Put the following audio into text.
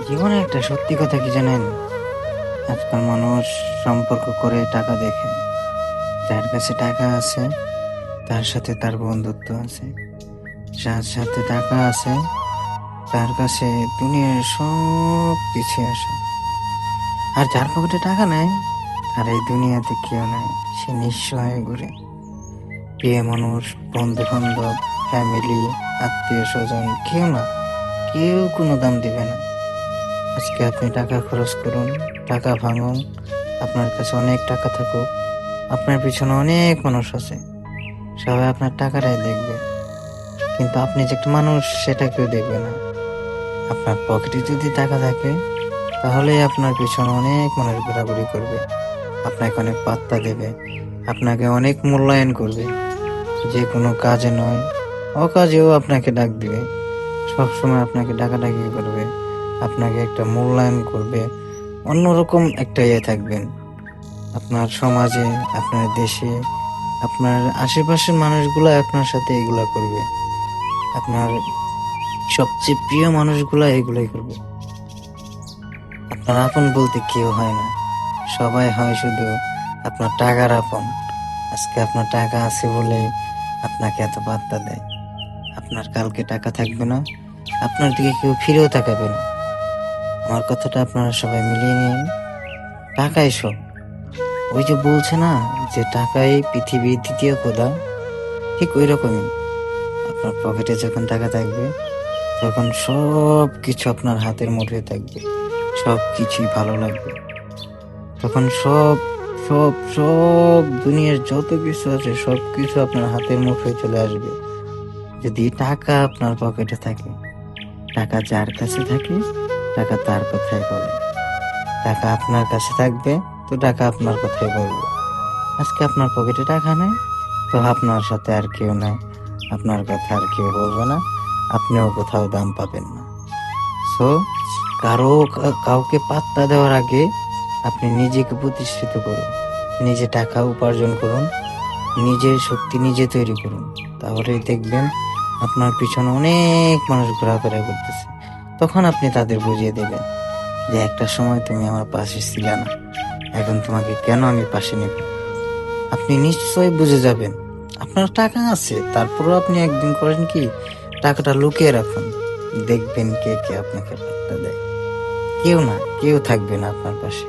জীবনে একটা সত্যি কথা কি জানেন? আজকাল মানুষ সম্পর্ক করে টাকা দেখে। যার কাছে টাকা আছে তার সাথে তার বন্ধুত্ব আছে। যার সাথে টাকা আছে তার কাছে দুনিয়ার সব কিছু আসে। আর যার পকেটে টাকা নাই তার এই দুনিয়াতে কেউ নাই। সে নিঃস্ব হয়ে ঘুরে। প্রিয় মানুষ, বন্ধু বান্ধব, ফ্যামিলি, আত্মীয় স্বজন কেউ না, কেউ কোনো দাম দিবে না। আজকে আপনি টাকা খরচ করুন, টাকা ভাঙুন, আপনার কাছে অনেক টাকা থাকুক, আপনার পিছনে অনেক মানুষ আছে, সবাই আপনার টাকাটাই দেখবে, কিন্তু আপনি যে একটা মানুষ সেটা কেউ দেখবে না। আপনার পকেটে যদি টাকা থাকে তাহলে আপনার পিছনে অনেক মানুষ ঘোরাঘুরি করবে, আপনাকে অনেক পাত্তা দেবে, আপনাকে অনেক মূল্যায়ন করবে। যে কোনো কাজে নয়, অকাজেও আপনাকে ডাক দিবে, সবসময় আপনাকে ডাকাডাকি করবে, আপনাকে একটা মূল্যায়ন করবে, অন্যরকম একটা থাকবেন আপনার সমাজে, আপনার দেশে, আপনার আশেপাশের মানুষগুলা আপনার সাথে এগুলা করবে, আপনার সবচেয়ে প্রিয় মানুষগুলা এগুলাই করবে। আপনার আপন বলতে কেউ হয় না, সবাই হয় শুধু আপনার টাকার আপন। আজকে আপনার টাকা আছে বলে আপনাকে এত পাত্তা দেয়। আপনার কালকে টাকা থাকবে না, আপনার দিকে কেউ ফিরেও তাকাবে না। আমার কথাটা আপনারা সবাই মিলিয়ে নিন। টাকাই সব। ওই যে বলছে না যে টাকাই পৃথিবীর দ্বিতীয় খোদা, ঠিক ওই রকমই। আপনার পকেটে যখন টাকা থাকবে তখন সব কিছু আপনার হাতের মুঠোয় থাকবে, সব কিছুই ভালো লাগবে। তখন সব সব সব দুনিয়ার যত কিছু আছে সব কিছু আপনার হাতের মুঠোয় চলে আসবে যদি টাকা আপনার পকেটে থাকে। টাকা যার কাছে থাকে টাকা তার কথাই বলে। টাকা আপনার কাছে থাকবে তো টাকা আপনার কথাই বলবে। আজকে আপনার পকেটে টাকা নেই তো আপনার সাথে আর কেউ নাই, আপনার কথা আর কেউ বলবে না, আপনিও কোথাও দাম পাবেন না। সো কাউকে পাত্তা দেওয়ার আগে আপনি নিজেকে প্রতিষ্ঠিত করুন, নিজে টাকা উপার্জন করুন, নিজের শক্তি নিজে তৈরি করুন। তাহলেই দেখবেন আপনার পিছনে অনেক মানুষ ঘোরাফেরা করতেছে। তখন আপনি তাদের বুঝিয়ে দেবেন যে একটা সময় তুমি আমার পাশে ছিলে না, এখন তোমাকে কেন আমি পাশে নেব। আপনি নিশ্চয়ই বুঝে যাবেন। আপনার টাকা আছে, তারপরও আপনি একদিন করেন কি, টাকাটা লুকিয়ে রাখুন। দেখবেন কে কে আপনাকে পাত্তা দেয়। কেউ না, কেউ থাকবে না আপনার পাশে।